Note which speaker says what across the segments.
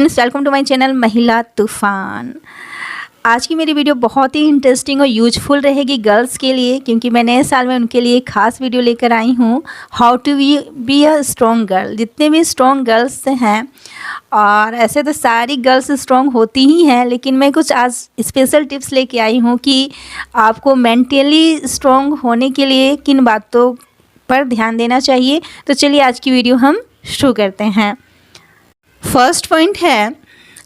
Speaker 1: Welcome to my channel महिला तूफ़ान। आज की मेरी वीडियो बहुत ही इंटरेस्टिंग और यूजफुल रहेगी गर्ल्स के लिए, क्योंकि मैं नए साल में उनके लिए खास वीडियो लेकर आई हूँ। How to be a strong girl. जितने भी स्ट्रॉन्ग गर्ल्स हैं, और ऐसे तो सारी गर्ल्स स्ट्रॉन्ग होती ही हैं, लेकिन मैं कुछ आज स्पेशल टिप्स लेके आई हूँ कि आपको मेंटली स्ट्रॉन्ग होने के लिए किन बातों पर ध्यान देना चाहिए। तो चलिए आज की वीडियो हम शुरू करते हैं। फर्स्ट पॉइंट है,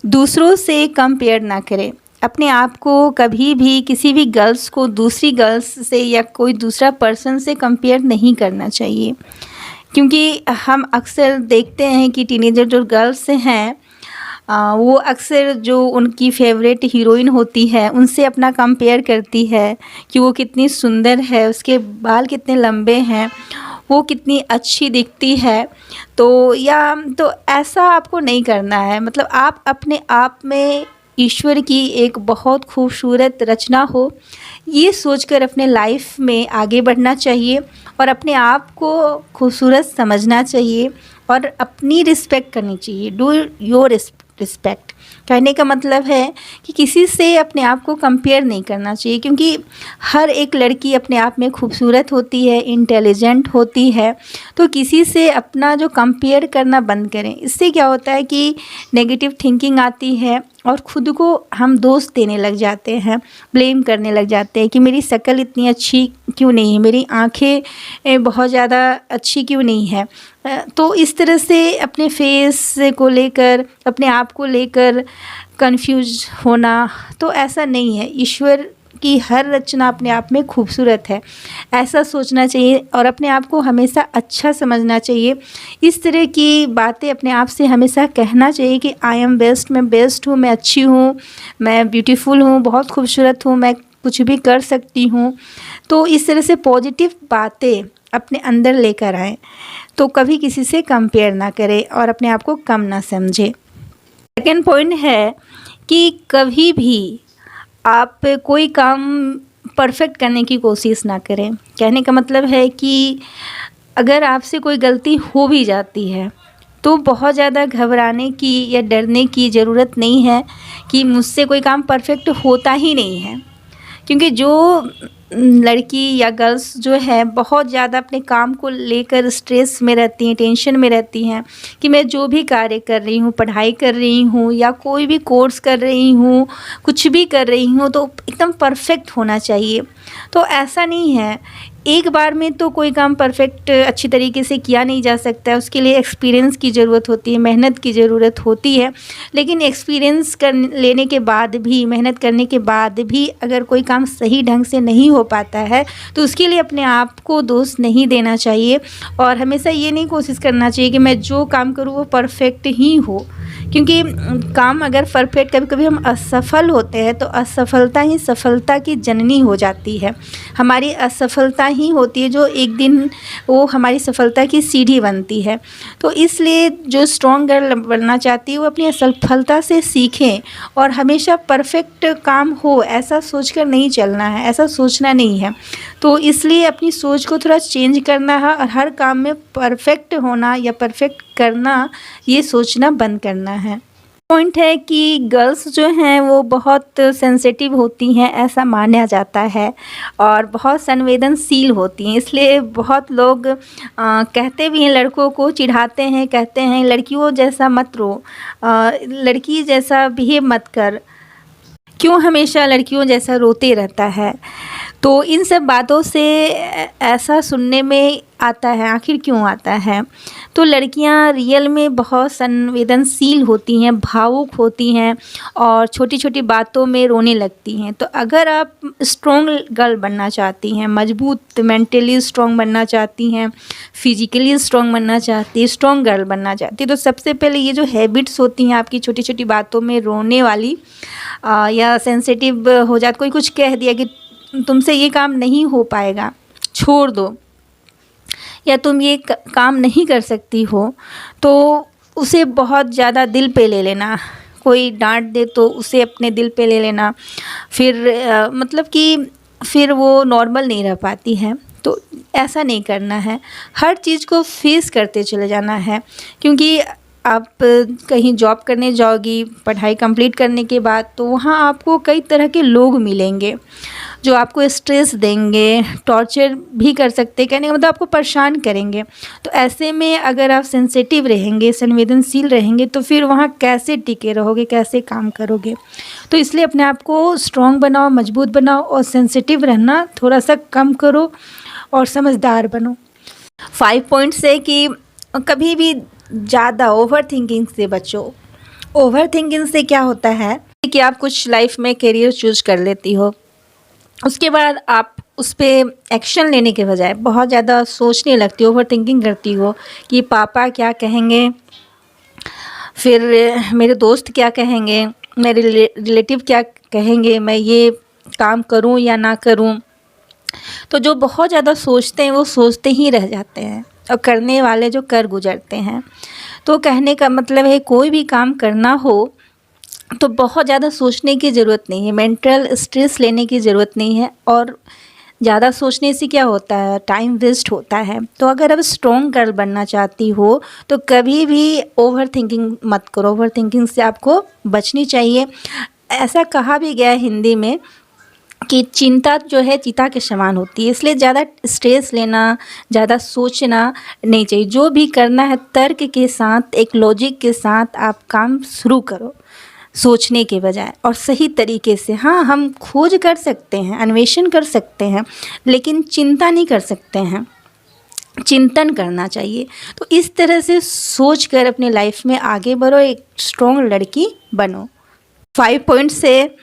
Speaker 1: दूसरों से कंपेयर ना करें। अपने आप को कभी भी किसी भी गर्ल्स को दूसरी गर्ल्स से या कोई दूसरा पर्सन से कंपेयर नहीं करना चाहिए, क्योंकि हम अक्सर देखते हैं कि टीनेजर जो गर्ल्स हैं वो अक्सर जो उनकी फेवरेट हीरोइन होती है उनसे अपना कंपेयर करती है कि वो कितनी सुंदर है, उसके बाल कितने लंबे हैं, वो कितनी अच्छी दिखती है। तो ऐसा आपको नहीं करना है। मतलब आप अपने आप में ईश्वर की एक बहुत खूबसूरत रचना हो, ये सोचकर अपने लाइफ में आगे बढ़ना चाहिए और अपने आप को खूबसूरत समझना चाहिए और अपनी रिस्पेक्ट करनी चाहिए। Do your respect. कहने का मतलब है कि किसी से अपने आप को कंपेयर नहीं करना चाहिए, क्योंकि हर एक लड़की अपने आप में खूबसूरत होती है, इंटेलिजेंट होती है। तो किसी से अपना जो कंपेयर करना बंद करें। इससे क्या होता है कि नेगेटिव थिंकिंग आती है और ख़ुद को हम दोष देने लग जाते हैं, ब्लेम करने लग जाते हैं कि मेरी शक्ल इतनी अच्छी क्यों नहीं है, मेरी आँखें बहुत ज़्यादा अच्छी क्यों नहीं है। तो इस तरह से अपने फेस को लेकर, अपने आप को लेकर कंफ्यूज होना, तो ऐसा नहीं है। ईश्वर की हर रचना अपने आप में खूबसूरत है, ऐसा सोचना चाहिए और अपने आप को हमेशा अच्छा समझना चाहिए। इस तरह की बातें अपने आप से हमेशा कहना चाहिए कि आई एम बेस्ट, मैं बेस्ट हूँ, मैं अच्छी हूँ, मैं ब्यूटीफुल हूँ, बहुत खूबसूरत हूँ, मैं कुछ भी कर सकती हूँ। तो इस तरह से पॉजिटिव बातें अपने अंदर लेकर आएँ, तो कभी किसी से कंपेयर ना करें और अपने आप को कम ना समझें। सेकेंड पॉइंट है कि कभी भी आप कोई काम परफेक्ट करने की कोशिश ना करें। कहने का मतलब है कि अगर आपसे कोई गलती हो भी जाती है तो बहुत ज़्यादा घबराने की या डरने की ज़रूरत नहीं है कि मुझसे कोई काम परफेक्ट होता ही नहीं है। क्योंकि जो लड़की या गर्ल्स जो है बहुत ज़्यादा अपने काम को लेकर स्ट्रेस में रहती हैं, टेंशन में रहती हैं कि मैं जो भी कार्य कर रही हूँ, पढ़ाई कर रही हूँ या कोई भी कोर्स कर रही हूँ, कुछ भी कर रही हूँ, तो एकदम परफेक्ट होना चाहिए। तो ऐसा नहीं है। एक बार में तो कोई काम परफेक्ट अच्छी तरीके से किया नहीं जा सकता है। उसके लिए एक्सपीरियंस की ज़रूरत होती है, मेहनत की ज़रूरत होती है। लेकिन एक्सपीरियंस लेने के बाद भी, मेहनत करने के बाद भी अगर कोई काम सही ढंग से नहीं हो पाता है तो उसके लिए अपने आप को दोष नहीं देना चाहिए और हमेशा ये नहीं कोशिश करना चाहिए कि मैं जो काम करूँ वो परफेक्ट ही हो। क्योंकि काम अगर परफेक्ट, कभी कभी हम असफल होते हैं तो असफलता ही सफलता की जननी हो जाती है। हमारी असफलता ही होती है जो एक दिन वो हमारी सफलता की सीढ़ी बनती है। तो इसलिए जो स्ट्रॉन्ग गर्ल बनना चाहती है वो अपनी असफलता से सीखें और हमेशा परफेक्ट काम हो ऐसा सोचकर नहीं चलना है, ऐसा सोचना नहीं है। तो इसलिए अपनी सोच को थोड़ा चेंज करना है और हर काम में परफेक्ट होना या परफेक्ट करना ये सोचना बंद करना है। पॉइंट है कि गर्ल्स जो हैं वो बहुत सेंसिटिव होती हैं, ऐसा माना जाता है, और बहुत संवेदनशील होती हैं। इसलिए बहुत लोग कहते भी हैं, लड़कों को चिढ़ाते हैं, कहते हैं लड़कियों जैसा मत रो, लड़की जैसा बिहेव मत कर, क्यों हमेशा लड़कियों जैसा रोते रहता है। तो इन सब बातों से ऐसा सुनने में आता है, आखिर क्यों आता है? तो लड़कियां रियल में बहुत संवेदनशील होती हैं, भावुक होती हैं और छोटी छोटी बातों में रोने लगती हैं। तो अगर आप स्ट्रॉन्ग गर्ल बनना चाहती हैं, मजबूत मेंटली स्ट्रॉन्ग बनना चाहती हैं, फिजिकली स्ट्रॉन्ग बनना चाहती हैं, स्ट्रॉन्ग गर्ल बनना चाहती हैं, तो सबसे पहले ये जो हैबिट्स होती हैं आपकी छोटी छोटी बातों में रोने वाली या सेंसिटिव हो जाती, कोई कुछ कह दिया कि तुमसे ये काम नहीं हो पाएगा, छोड़ दो, या तुम ये काम नहीं कर सकती हो, तो उसे बहुत ज़्यादा दिल पे ले लेना। कोई डांट दे तो उसे अपने दिल पे ले लेना, फिर मतलब कि फिर वो नॉर्मल नहीं रह पाती है। तो ऐसा नहीं करना है, हर चीज़ को फेस करते चले जाना है, क्योंकि आप कहीं जॉब करने जाओगी पढ़ाई कंप्लीट करने के बाद, तो वहाँ आपको कई तरह के लोग मिलेंगे जो आपको स्ट्रेस देंगे, टॉर्चर भी कर सकते हैं, कहने का मतलब आपको परेशान करेंगे। तो ऐसे में अगर आप सेंसिटिव रहेंगे, संवेदनशील रहेंगे, तो फिर वहाँ कैसे टिके रहोगे, कैसे काम करोगे। तो इसलिए अपने आप को स्ट्रॉन्ग बनाओ, मजबूत बनाओ और सेंसिटिव रहना थोड़ा सा कम करो और समझदार बनो। 5 पॉइंट्स है कि कभी भी ज़्यादा ओवर थिंकिंग से बचो। ओवर थिंकिंग से क्या होता है कि आप कुछ लाइफ में करियर चूज कर लेती हो, उसके बाद आप उस पर एक्शन लेने के बजाय बहुत ज़्यादा सोचने लगती हो, ओवर थिंकिंग करती हो कि पापा क्या कहेंगे, फिर मेरे दोस्त क्या कहेंगे, मेरे रिलेटिव क्या कहेंगे, मैं ये काम करूं या ना करूं। तो जो बहुत ज़्यादा सोचते हैं वो सोचते ही रह जाते हैं और करने वाले जो कर गुजरते हैं। तो कहने का मतलब है कोई भी काम करना हो तो बहुत ज़्यादा सोचने की ज़रूरत नहीं है, मेंटल स्ट्रेस लेने की ज़रूरत नहीं है। और ज़्यादा सोचने से क्या होता है, टाइम वेस्ट होता है। तो अगर आप स्ट्रॉन्ग गर्ल बनना चाहती हो तो कभी भी ओवर थिंकिंग मत करो, ओवर थिंकिंग से आपको बचनी चाहिए। ऐसा कहा भी गया है हिंदी में कि चिंता जो है चिता के समान होती है, इसलिए ज़्यादा स्ट्रेस लेना, ज़्यादा सोचना नहीं चाहिए। जो भी करना है तर्क के साथ, एक लॉजिक के साथ आप काम शुरू करो सोचने के बजाय, और सही तरीके से। हाँ, हम खोज कर सकते हैं, अन्वेषण कर सकते हैं, लेकिन चिंता नहीं कर सकते हैं, चिंतन करना चाहिए। तो इस तरह से सोच कर अपने लाइफ में आगे बढ़ो, एक स्ट्रॉन्ग लड़की बनो। 5 पॉइंट से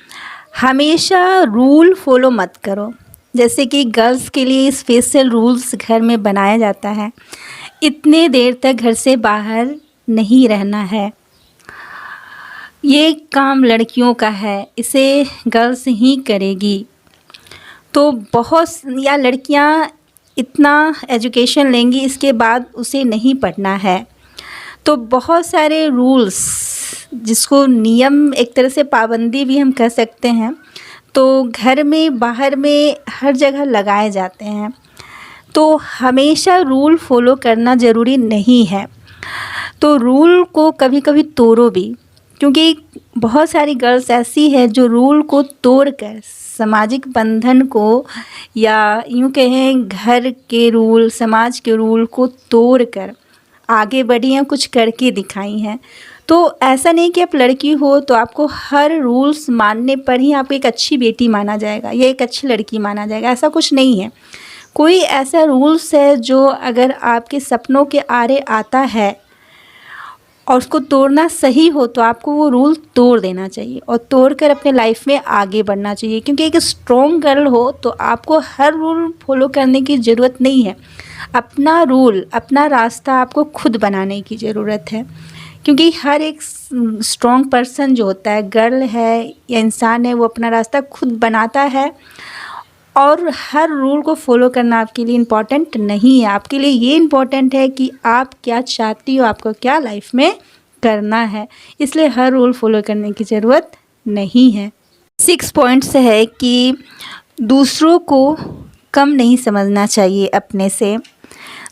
Speaker 1: हमेशा रूल फॉलो मत करो। जैसे कि गर्ल्स के लिए स्पेशल रूल्स घर में बनाया जाता है, इतने देर तक घर से बाहर नहीं रहना है, ये काम लड़कियों का है, इसे गर्ल्स ही करेगी। तो बहुत या लड़कियां इतना एजुकेशन लेंगी, इसके बाद उसे नहीं पढ़ना है। तो बहुत सारे रूल्स, जिसको नियम, एक तरह से पाबंदी भी हम कह सकते हैं, तो घर में बाहर में हर जगह लगाए जाते हैं। तो हमेशा रूल फॉलो करना ज़रूरी नहीं है। तो रूल को कभी कभी तोड़ो भी, क्योंकि बहुत सारी गर्ल्स ऐसी है जो रूल को तोड़कर, सामाजिक बंधन को, या यूँ कहें घर के रूल, समाज के रूल को तोड़कर आगे बढ़ी हैं, कुछ करके दिखाई हैं। तो ऐसा नहीं कि आप लड़की हो तो आपको हर रूल्स मानने पर ही आपको एक अच्छी बेटी माना जाएगा या एक अच्छी लड़की माना जाएगा, ऐसा कुछ नहीं है। कोई ऐसा रूल्स है जो अगर आपके सपनों के आरे आता है और उसको तोड़ना सही हो तो आपको वो रूल तोड़ देना चाहिए और तोड़कर अपने लाइफ में आगे बढ़ना चाहिए। क्योंकि एक स्ट्रॉन्ग गर्ल हो तो आपको हर रूल फॉलो करने की ज़रूरत नहीं है। अपना रूल, अपना रास्ता आपको खुद बनाने की ज़रूरत है। क्योंकि हर एक स्ट्रॉन्ग पर्सन जो होता है, गर्ल है या इंसान है, वो अपना रास्ता खुद बनाता है और हर रूल को फॉलो करना आपके लिए इम्पॉर्टेंट नहीं है। आपके लिए ये इम्पॉर्टेंट है कि आप क्या चाहती हो, आपको क्या लाइफ में करना है, इसलिए हर रूल फॉलो करने की ज़रूरत नहीं है। 6 पॉइंट्स है कि दूसरों को कम नहीं समझना चाहिए अपने से।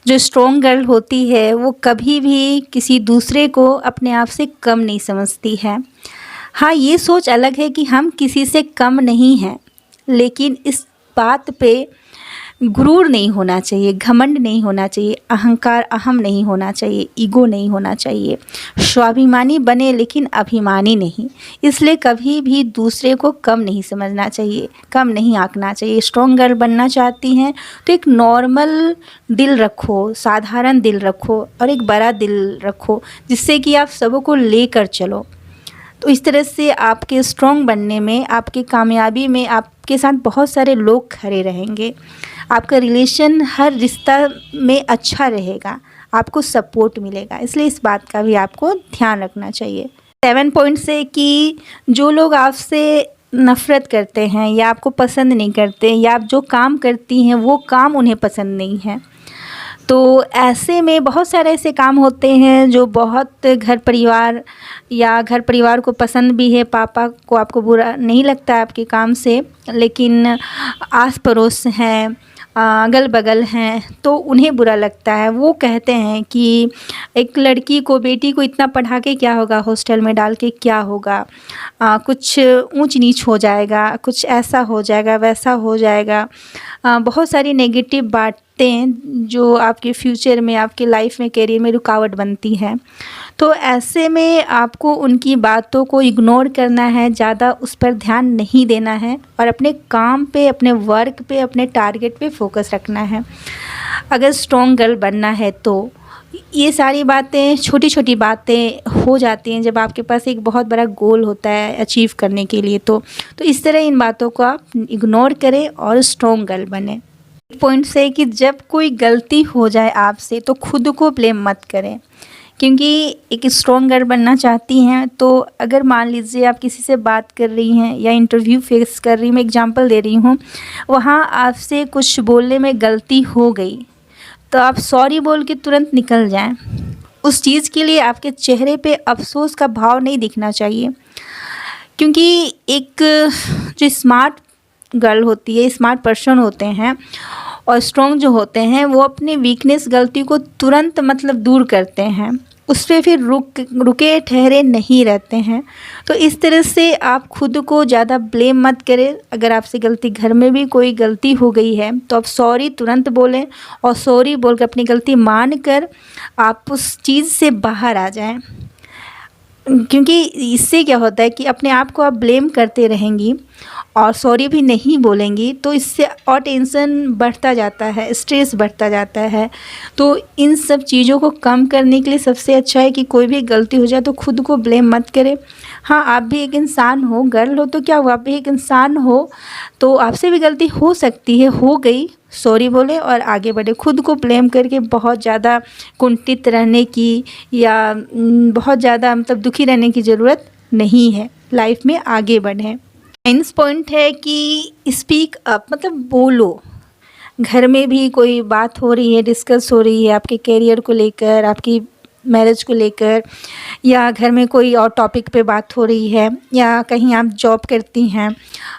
Speaker 1: जो स्ट्रॉन्ग गर्ल होती है वो कभी भी किसी दूसरे को अपने आप से कम नहीं समझती है। हाँ, ये सोच अलग है कि हम किसी से कम नहीं हैं, लेकिन इस बात पे गुरूर नहीं होना चाहिए, घमंड नहीं होना चाहिए, अहंकार, अहम नहीं होना चाहिए, ईगो नहीं होना चाहिए। स्वाभिमानी बने लेकिन अभिमानी नहीं। इसलिए कभी भी दूसरे को कम नहीं समझना चाहिए, कम नहीं आंकना चाहिए। स्ट्रॉन्ग गर्ल बनना चाहती हैं तो एक नॉर्मल दिल रखो, साधारण दिल रखो और एक बड़ा दिल रखो, जिससे कि आप सबों को लेकर चलो। तो इस तरह से आपके स्ट्रॉन्ग बनने में, आपकी कामयाबी में आपके साथ बहुत सारे लोग खड़े रहेंगे। आपका रिलेशन, हर रिश्ता में अच्छा रहेगा, आपको सपोर्ट मिलेगा। इसलिए इस बात का भी आपको ध्यान रखना चाहिए। 7 पॉइंट्स है कि जो लोग आपसे नफ़रत करते हैं या आपको पसंद नहीं करते, या आप जो काम करती हैं वो काम उन्हें पसंद नहीं है, तो ऐसे में बहुत सारे ऐसे काम होते हैं जो बहुत घर परिवार को पसंद भी है। पापा को आपको बुरा नहीं लगता है आपके काम से, लेकिन आस पड़ोस हैं अगल बगल हैं तो उन्हें बुरा लगता है। वो कहते हैं कि एक लड़की को, बेटी को इतना पढ़ा के क्या होगा, हॉस्टल में डाल के क्या होगा, कुछ ऊंच नीच हो जाएगा, कुछ ऐसा हो जाएगा, वैसा हो जाएगा। बहुत सारी नेगेटिव बातें जो आपके फ्यूचर में, आपके लाइफ में, करियर में रुकावट बनती है। तो ऐसे में आपको उनकी बातों को इग्नोर करना है, ज़्यादा उस पर ध्यान नहीं देना है और अपने काम पे, अपने वर्क पे, अपने टारगेट पे फोकस रखना है। अगर स्ट्रॉन्ग गर्ल बनना है तो ये सारी बातें, छोटी छोटी बातें हो जाती हैं जब आपके पास एक बहुत बड़ा गोल होता है अचीव करने के लिए। तो इस तरह इन बातों को आप इग्नोर करें और स्ट्रॉन्ग गर्ल बने। पॉइंट से कि जब कोई गलती हो जाए आपसे तो खुद को ब्लेम मत करें, क्योंकि एक स्ट्रॉन्ग गर्ल बनना चाहती हैं तो अगर मान लीजिए आप किसी से बात कर रही हैं या इंटरव्यू फेस कर रही, मैं एग्जांपल दे रही हूँ, वहाँ आपसे कुछ बोलने में गलती हो गई तो आप सॉरी बोल के तुरंत निकल जाएं। उस चीज़ के लिए आपके चेहरे पे अफसोस का भाव नहीं दिखना चाहिए, क्योंकि एक जो स्मार्ट गर्ल होती है, स्मार्ट पर्सन होते हैं और स्ट्रॉन्ग जो होते हैं, वो अपनी वीकनेस, गलती को तुरंत मतलब दूर करते हैं, उस पर फिर रुके ठहरे नहीं रहते हैं। तो इस तरह से आप खुद को ज़्यादा ब्लेम मत करें। अगर आपसे गलती, घर में भी कोई गलती हो गई है तो आप सॉरी तुरंत बोलें और सॉरी बोलकर अपनी गलती मान कर आप उस चीज़ से बाहर आ जाएं, क्योंकि इससे क्या होता है कि अपने आप को आप ब्लेम करते रहेंगी और सॉरी भी नहीं बोलेंगी तो इससे और टेंशन बढ़ता जाता है, स्ट्रेस बढ़ता जाता है। तो इन सब चीज़ों को कम करने के लिए सबसे अच्छा है कि कोई भी गलती हो जाए तो खुद को ब्लेम मत करें। हाँ, आप भी एक इंसान हो, गर्ल हो तो क्या हुआ, आप भी एक इंसान हो, तो आपसे भी गलती हो सकती है, हो गई, सॉरी बोले और आगे बढ़े। खुद को ब्लेम करके बहुत ज़्यादा कुंठित रहने की या बहुत ज़्यादा मतलब दुखी रहने की ज़रूरत नहीं है। लाइफ में आगे बढ़ें। साइंस पॉइंट है कि स्पीक अप, मतलब बोलो। घर में भी कोई बात हो रही है, डिस्कस हो रही है आपके करियर को लेकर, आपकी मैरिज को लेकर, या घर में कोई और टॉपिक पे बात हो रही है, या कहीं आप जॉब करती हैं,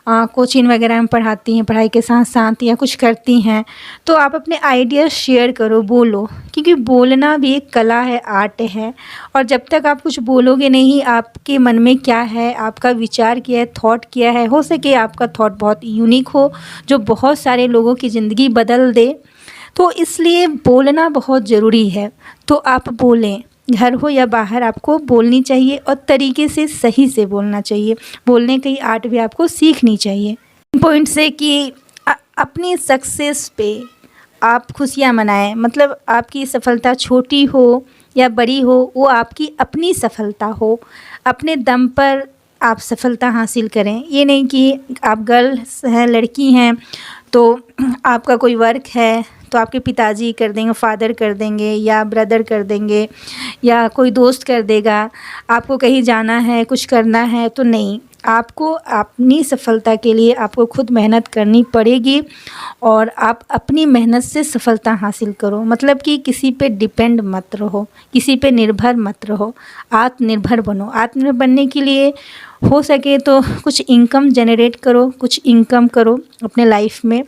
Speaker 1: कोचिंग वगैरह में पढ़ाती हैं, पढ़ाई के साथ साथ या कुछ करती हैं, तो आप अपने आइडिया शेयर करो, बोलो, क्योंकि बोलना भी एक कला है, आर्ट है। और जब तक आप कुछ बोलोगे नहीं, आपके मन में क्या है, आपका विचार क्या है, थॉट क्या है, हो सके आपका थॉट बहुत यूनिक हो जो बहुत सारे लोगों की ज़िंदगी बदल दे, तो इसलिए बोलना बहुत ज़रूरी है। तो आप बोलें, घर हो या बाहर आपको बोलनी चाहिए और तरीके से, सही से बोलना चाहिए। बोलने की आर्ट भी आपको सीखनी चाहिए। पॉइंट से कि अपनी सक्सेस पे आप खुशियाँ मनाएं, मतलब आपकी सफलता छोटी हो या बड़ी हो, वो आपकी अपनी सफलता हो, अपने दम पर आप सफलता हासिल करें। ये नहीं कि आप गर्ल्स हैं, लड़की हैं, तो आपका कोई वर्क है तो आपके पिताजी कर देंगे, फादर कर देंगे या ब्रदर कर देंगे या कोई दोस्त कर देगा। आपको कहीं जाना है, कुछ करना है, तो नहीं, आपको अपनी सफलता के लिए आपको खुद मेहनत करनी पड़ेगी और आप अपनी मेहनत से सफलता हासिल करो। मतलब कि किसी पे डिपेंड मत रहो, किसी पे निर्भर मत रहो, आत्मनिर्भर बनो। आत्मनिर्भर बनने के लिए हो सके तो कुछ इनकम जनरेट करो, कुछ इनकम करो अपने लाइफ में,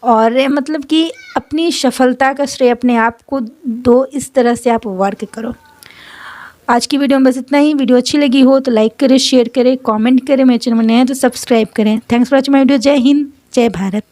Speaker 1: और मतलब कि अपनी सफलता का श्रेय अपने आप को दो। इस तरह से आप वर्क करो। आज की वीडियो में बस इतना ही। वीडियो अच्छी लगी हो तो लाइक करें, शेयर करें, कमेंट करें। मेरे चैनल में नए हैं तो सब्सक्राइब करें। Thanks for watching my video. जय हिंद, जय भारत।